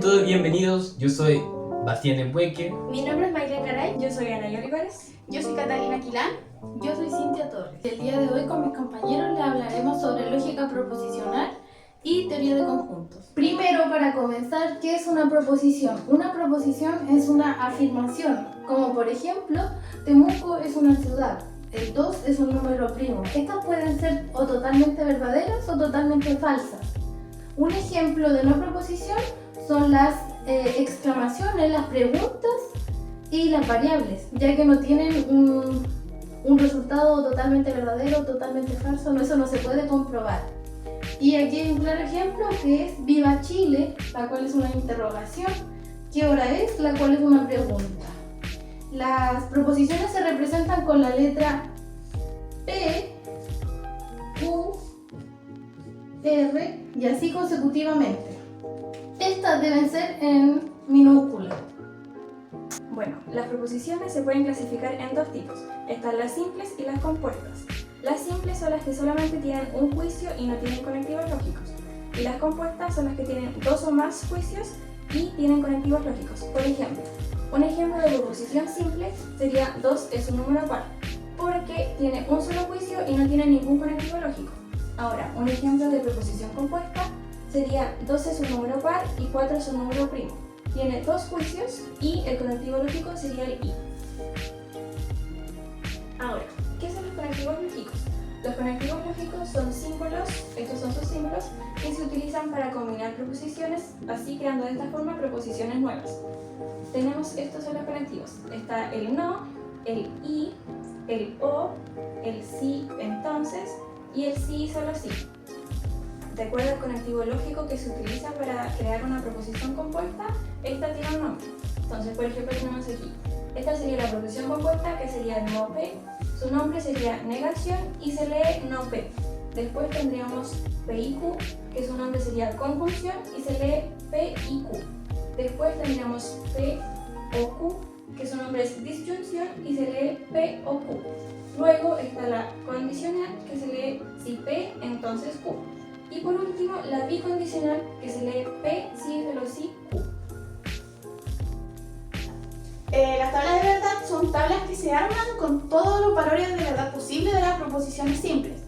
todos bienvenidos, yo soy Bastián Embueque. Mi nombre es Maylen Garay, yo soy Ana Olivares. Yo soy Catalina Quilán. Yo soy Cintia Torres. El día de hoy con mis compañeros les hablaremos sobre lógica proposicional y teoría de conjuntos. Primero, para comenzar, ¿qué es una proposición? Una proposición es una afirmación, como por ejemplo, Temuco es una ciudad, el 2 es un número primo. Estas pueden ser o totalmente verdaderas o totalmente falsas. Un ejemplo de una proposición son las exclamaciones, las preguntas y las variables, ya que no tienen un resultado totalmente verdadero o totalmente falso, eso no se puede comprobar. Y aquí hay un claro ejemplo que es Viva Chile, la cual es una interrogación, ¿qué hora es?, la cual es una pregunta. Las proposiciones se representan con la letra P, Q, R y así consecutivamente. Estas deben ser en minúscula. Bueno, las proposiciones se pueden clasificar en dos tipos. Están las simples y las compuestas. Las simples son las que solamente tienen un juicio y no tienen conectivos lógicos. Y las compuestas son las que tienen dos o más juicios y tienen conectivos lógicos. Por ejemplo, un ejemplo de proposición simple sería 2 es un número par, porque tiene un solo juicio y no tiene ningún conectivo lógico. Ahora, un ejemplo de proposición compuesta sería 2 es un número par y 4 es un número primo. Tiene dos juicios y el conectivo lógico sería el i. Ahora, ¿qué son los conectivos lógicos? Los conectivos lógicos son símbolos, estos son sus símbolos, que se utilizan para combinar proposiciones, así creando de esta forma proposiciones nuevas. Tenemos estos son los conectivos. Está el no, el y, el o, el sí entonces y el sí solo sí. De acuerdo al conectivo lógico que se utiliza para crear una proposición compuesta, esta tiene un nombre. Entonces, por ejemplo, tenemos aquí, esta sería la proposición compuesta, que sería no P, su nombre sería negación y se lee no P. Después tendríamos P y Q, que su nombre sería conjunción y se lee P y Q. Después tendríamos P o Q, que su nombre es disyunción y se lee P o Q. Luego está la condicional, que se lee si P, entonces Q. Y por último, la bicondicional, que se lee P, si, pero sí, Q. Las tablas de verdad son tablas que se arman con todos los valores de verdad posibles de las proposiciones simples.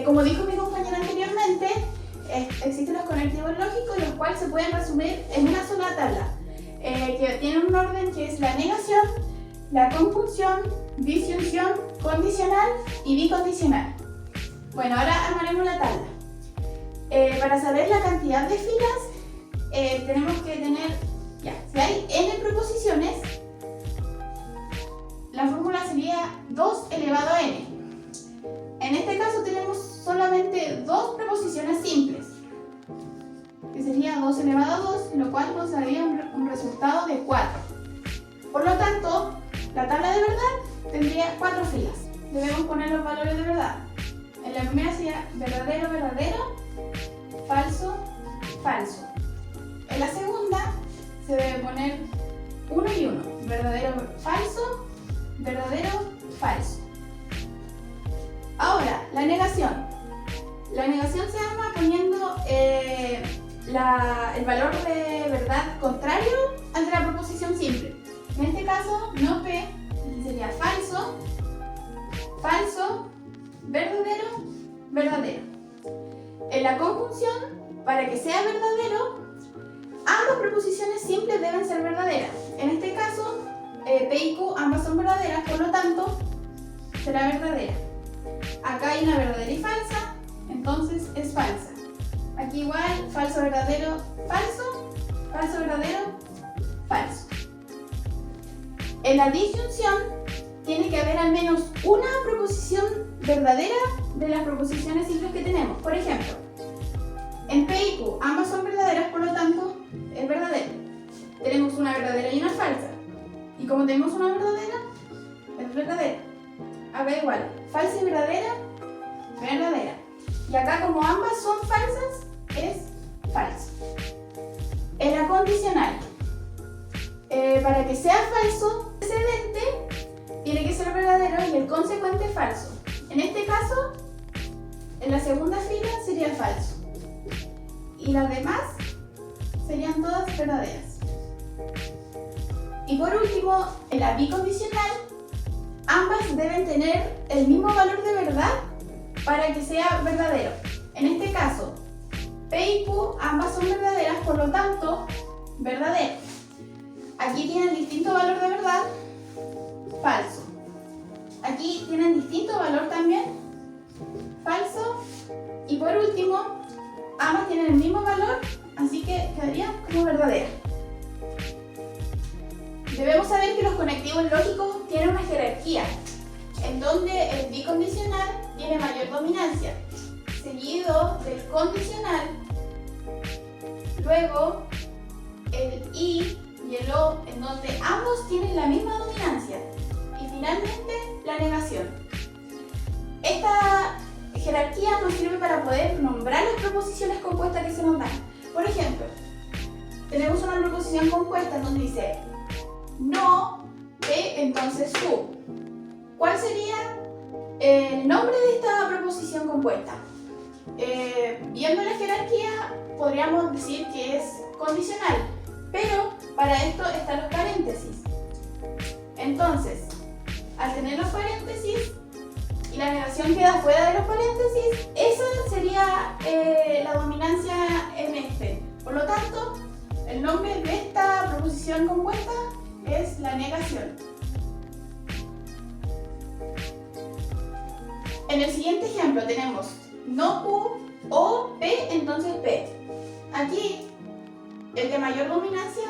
Como dijo mi compañera anteriormente, existen los conectivos lógicos, los cuales se pueden resumir en una sola tabla, que tiene un orden que es la negación, la conjunción, disyunción, condicional y bicondicional. Bueno, ahora armaremos la tabla. Para saber la cantidad de filas, tenemos que tener, si hay n proposiciones, la fórmula sería 2 elevado a n. En este caso tenemos solamente dos proposiciones simples, que sería 2 elevado a 2, lo cual nos daría un resultado de 4. Por lo tanto, la tabla de verdad tendría 4 filas. Debemos poner los valores de verdad. En la primera sería verdadero, verdadero, falso, falso. En la segunda se debe poner 1 y 1, verdadero, falso, verdadero, falso. Ahora, la negación. La negación se arma poniendo el valor de verdad contrario al de la proposición simple. En este caso, no P, sería falso, falso, verdadero, verdadero. En la conjunción, para que sea verdadero, ambas proposiciones simples deben ser verdaderas. En este caso, P y Q ambas son verdaderas, por lo tanto, será verdadera. Acá hay una verdadera y falsa, entonces es falsa. Aquí igual, falso, verdadero, falso, falso, verdadero, falso. En la disyunción, tiene que haber al menos una proposición verdadera de las proposiciones simples que tenemos. Por ejemplo, en P y Q ambas son verdaderas, por lo tanto es verdadero. Tenemos una verdadera y una falsa. Y como tenemos una verdadera, es verdadera. Acá igual, falsa y verdadera, verdadera. Y acá como ambas son falsas, es falso. En la condicional, para que sea falso, el precedente tiene que ser verdadero y el consecuente falso. En este caso, en la segunda fila sería falso. Y las demás serían todas verdaderas. Y por último, en la bicondicional, ambas deben tener el mismo valor de verdad para que sea verdadero. En este caso, P y Q ambas son verdaderas, por lo tanto, verdadero. Aquí tienen distinto valor de verdad, falso. Aquí tienen distinto valor también, falso. Y por último, ambas tienen el mismo valor, así que quedaría como verdadera. Debemos saber que los conectivos lógicos tienen una jerarquía, en donde el bicondicional tiene mayor dominancia, seguido del condicional, luego el I y el O, en donde ambos tienen la misma dominancia, y finalmente la negación. Esta jerarquía nos sirve para poder nombrar las proposiciones compuestas que se nos dan. Por ejemplo, tenemos una proposición compuesta en donde dice no P, entonces Q. ¿Cuál sería el nombre de esta proposición compuesta? Viendo la jerarquía, podríamos decir que es condicional, pero para esto están los paréntesis. Entonces, al tener los paréntesis y la negación queda fuera de los paréntesis, esa sería la dominancia en este. Por lo tanto, el nombre de esta proposición compuesta es la negación. En el siguiente ejemplo tenemos no Q o P, entonces P. Aquí el de mayor dominancia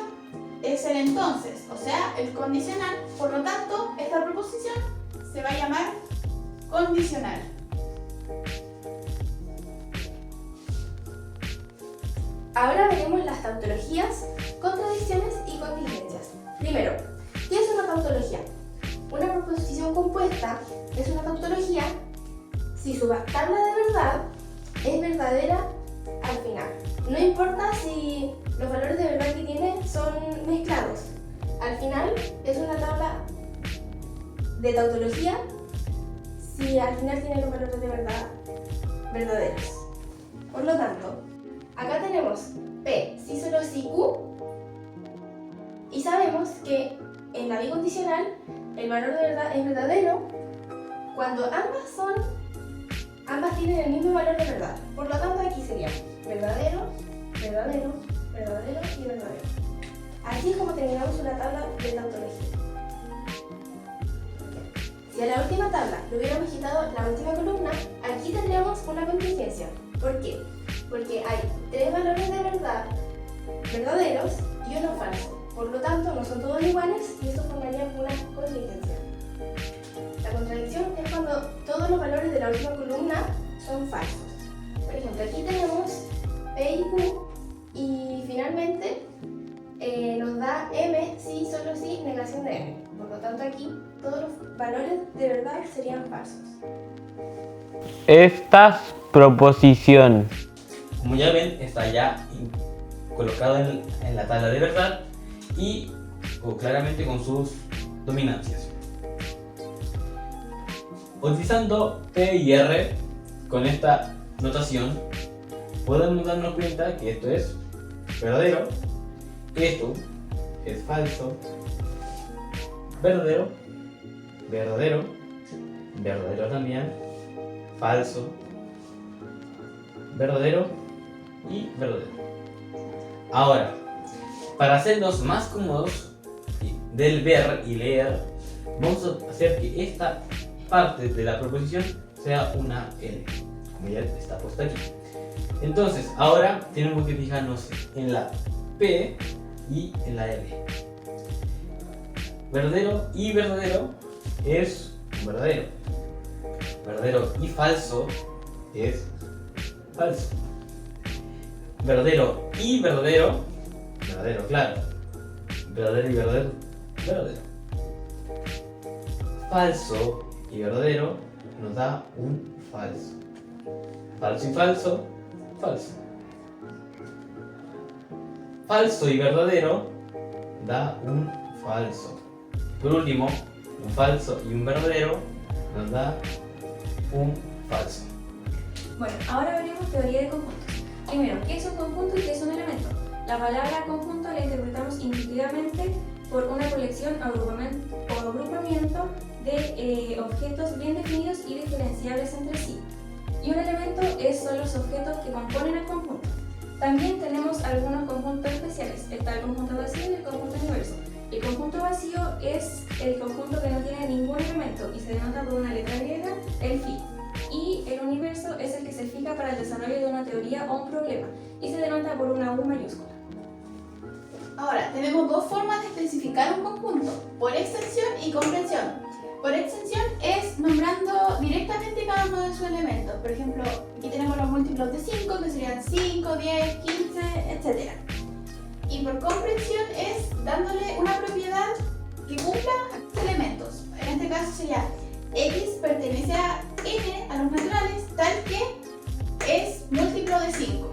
es el entonces, o sea, el condicional. Por lo tanto, esta proposición se va a llamar condicional. Ahora veremos las tautologías, contradicciones y contingencias. Primero, ¿qué es una tautología? Una proposición compuesta es una tautología si su tabla de verdad es verdadera al final. No importa si los valores de verdad que tiene son mezclados. Al final es una tabla de tautología si al final tiene los valores de verdad verdaderos. Por lo tanto, acá tenemos P, si solo si Q, y sabemos que en la bicondicional el valor de verdad es verdadero cuando ambas tienen el mismo valor de verdad. Por lo tanto, aquí sería verdadero, verdadero, verdadero y verdadero. Así es como terminamos una tabla de tautología. Si a la última tabla le hubiéramos quitado la última columna, aquí tendríamos una contingencia. ¿Por qué? Porque hay 3 valores de verdad verdaderos y uno falso. Por lo tanto, no son todos iguales y eso formaría una contingencia. La contradicción es cuando todos los valores de la última columna son falsos. Por ejemplo, aquí tenemos P y Q y finalmente nos da M si, solo si, negación de M. Por lo tanto, aquí todos los valores de verdad serían falsos. Esta proposición. Como ya ven, está ya colocado en la tabla de verdad y claramente con sus dominancias. Utilizando P y R con esta notación, podemos darnos cuenta que esto es verdadero, esto es falso, verdadero, verdadero, verdadero también, falso, verdadero y verdadero. Ahora, para hacernos más cómodos del ver y leer, vamos a hacer que esta parte de la proposición sea una L, como ya está puesta aquí. Entonces, ahora tenemos que fijarnos en la P y en la L. Verdadero y verdadero es verdadero. Verdadero y falso es falso. Verdadero y verdadero, verdadero, claro. Verdadero y verdadero, verdadero. Falso y verdadero nos da un falso. Falso y falso, falso. Falso y verdadero da un falso. Por último, un falso y un verdadero nos da un falso. Bueno, ahora veremos teoría de conjuntos. Primero, ¿qué es un conjunto y qué es un elemento? La palabra conjunto la interpretamos intuitivamente por una colección o agrupamiento de objetos bien definidos y diferenciables entre sí. Y un elemento son los objetos que componen el conjunto. También tenemos algunos conjuntos especiales. Está el conjunto vacío y el conjunto universo. El conjunto vacío es el conjunto que no tiene ningún elemento y se denota por una letra griega, el phi. Y el universo es el que se fija para el desarrollo de una teoría o un problema y se denota por una U mayúscula. Ahora, tenemos dos formas de especificar un conjunto, por extensión y comprensión. Por extensión es nombrando directamente cada uno de sus elementos. Por ejemplo, aquí tenemos los múltiplos de 5, que serían 5, 10, 15, etc. Y por comprensión es dándole una propiedad que cumpla estos elementos. En este caso sería x pertenece a n, a los naturales, tal que es múltiplo de 5.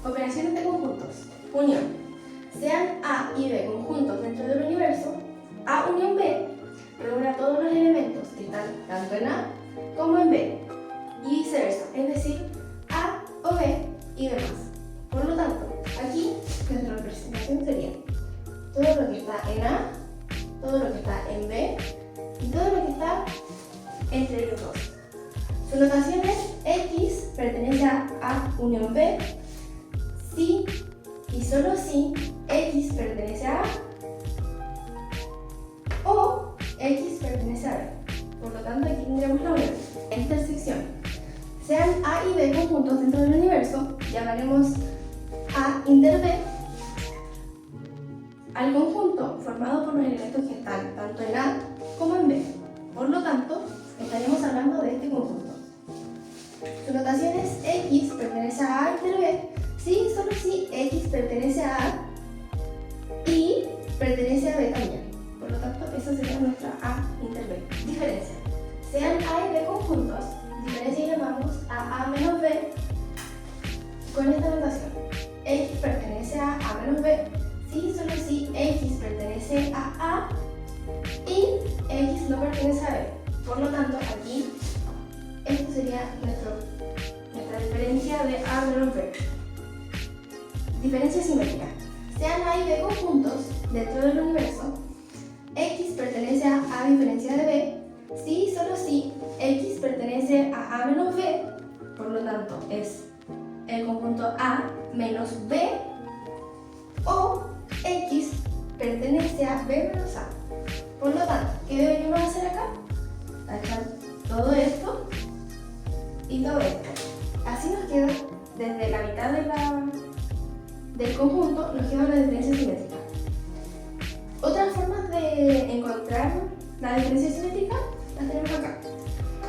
Operaciones de conjuntos. Unión. Sean A y B conjuntos dentro del universo, A unión B reúne a todos los elementos que están tanto en A como en B y viceversa, es decir, A o B y demás. Por lo tanto, aquí nuestra representación sería todo lo que está en A, todo lo que está en B y todo lo que está entre los dos. Su notación es X pertenece a A unión B si y solo si X pertenece a A o X pertenece a B. Por lo tanto, aquí tendremos la unión. Intersección. Sean A y B conjuntos dentro del universo, llamaremos A inter B al conjunto formado por los elementos que están tanto en A como en B. Por lo tanto, estaremos hablando de este conjunto. Su notación es X pertenece a A inter B si y solo si X pertenece a A y pertenece a B también. Por lo tanto, esa sería nuestra A inter B. Diferencia. Sean A y B conjuntos, diferencia y llamamos a A menos B con esta notación. X pertenece a A menos B si y solo si X pertenece a A y X no pertenece a B. Por lo tanto, aquí esto sería nuestra diferencia de A menos B. Diferencia simétrica. Sean A y B conjuntos dentro del universo, X pertenece a A diferencia de B si y solo si X pertenece a A menos B, por lo tanto es el conjunto A menos B, o X pertenece a B menos A. Por lo tanto, ¿qué deberíamos hacer acá? Tachar todo esto y todo esto. Así nos queda desde la mitad del conjunto, nos queda una diferencia simétrica. Otras formas de encontrar la diferencia simétrica las tenemos acá.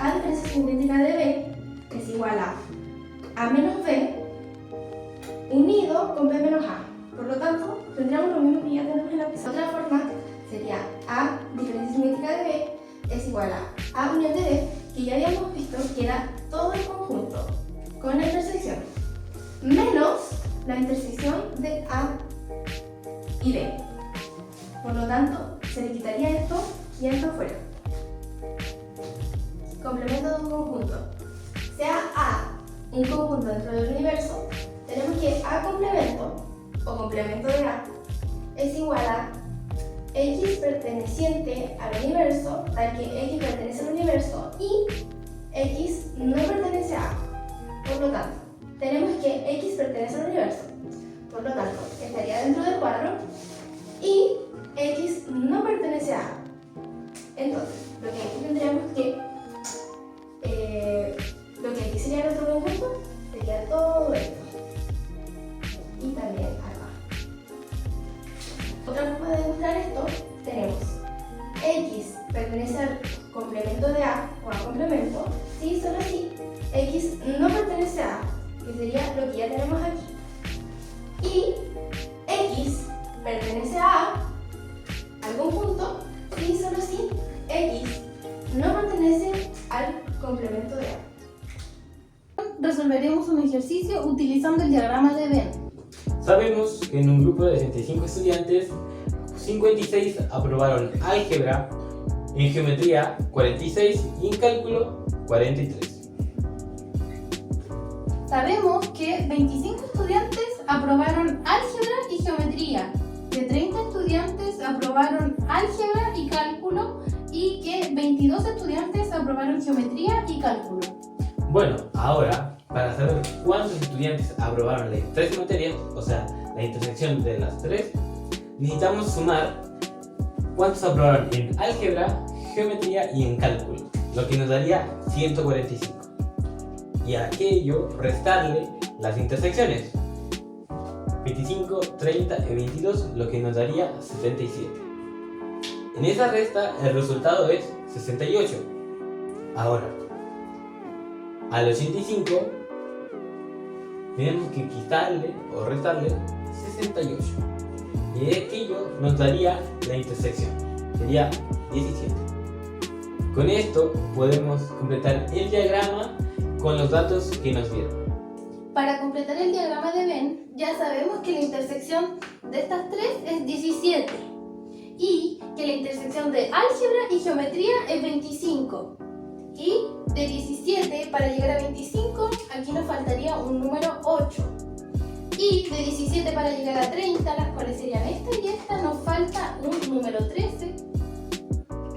A diferencia simétrica de B es igual a A menos B unido con B menos A. Por lo tanto, tendríamos lo mismo que ya tenemos en la pizarra. Otra forma sería A diferencia simétrica de B es igual a A unión de B, que ya habíamos visto que era todo el conjunto con la intersección, menos la intersección de A y B. Por lo tanto, se le quitaría esto y esto fuera. Complemento de un conjunto. Sea A un conjunto dentro del universo, tenemos que A complemento o complemento de A es igual a X perteneciente al universo, tal que X pertenece al universo y X no pertenece a A. Por lo tanto, tenemos que X pertenece al universo. Por lo tanto, estaría dentro del cuadro y X no pertenece a A. Entonces, lo que aquí tendríamos que lo que aquí sería nuestro conjunto sería todo esto. Y también acá. Otra forma de demostrar esto tenemos X pertenece al complemento de A o al complemento si y solo si X no pertenece a A, que sería lo que ya tenemos aquí. Y X pertenece a A al conjunto si y solo si X no pertenece al complemento de A. Resolveremos un ejercicio utilizando el diagrama de Venn. Sabemos que en un grupo de 65 estudiantes, 56 aprobaron álgebra, en geometría 46 y en cálculo 43. Sabemos que 25 estudiantes aprobaron álgebra y geometría, que 30 estudiantes aprobaron álgebra y cálculo y que 22 estudiantes aprobaron geometría y cálculo. Bueno, ahora, para saber cuántos estudiantes aprobaron las tres materias, o sea, la intersección de las tres, necesitamos sumar cuántos aprobaron en álgebra, geometría y en cálculo, lo que nos daría 145. Y a aquello restarle las intersecciones, 25, 30 y 22, lo que nos daría 77. En esa resta el resultado es 68. Ahora, al 85 tenemos que quitarle o restarle 68. Y aquello nos daría la intersección, sería 17. Con esto podemos completar el diagrama con los datos que nos dieron. Para completar el diagrama de Venn, ya sabemos que la intersección de estas tres es 17 y que la intersección de álgebra y geometría es 25. Y de 17 para llegar a 25, aquí nos faltaría un número 8. Y de 17 para llegar a 30, las cuales serían esta y esta, nos falta un número 13.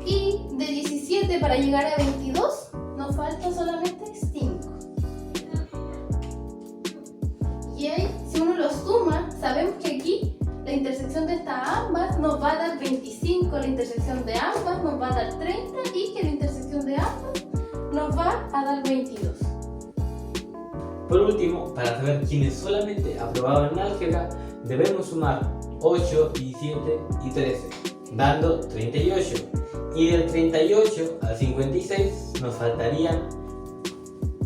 Y de 17 para llegar a 22, nos falta solamente 5. Y ahí, si uno lo suma, sabemos que aquí la intersección de estas ambas nos va a dar 25, la intersección de ambas nos va a dar 30 y que la intersección de ambas nos va a dar 22. Por último, para saber quiénes solamente aprobaban álgebra, debemos sumar 8, 17 y 13, dando 38. Y del 38 al 56 nos faltarían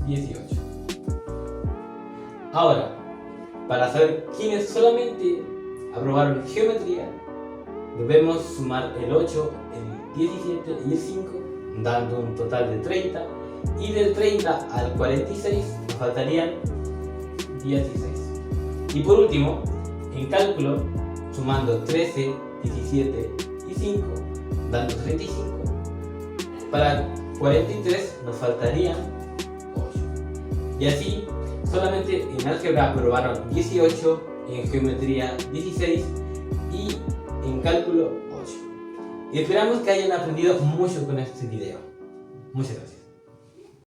18. Ahora, para saber quiénes solamente aprobaron geometría, debemos sumar el 8, el 17 y el 5, dando un total de 30. Y del 30 al 46 nos faltarían 16. Y por último, en cálculo, sumando 13, 17 y 5, dando 35. Para 43 nos faltarían 8. Y así, solamente en álgebra aprobaron 18, en geometría 16 y en cálculo 8. Y esperamos que hayan aprendido mucho con este video. Muchas gracias.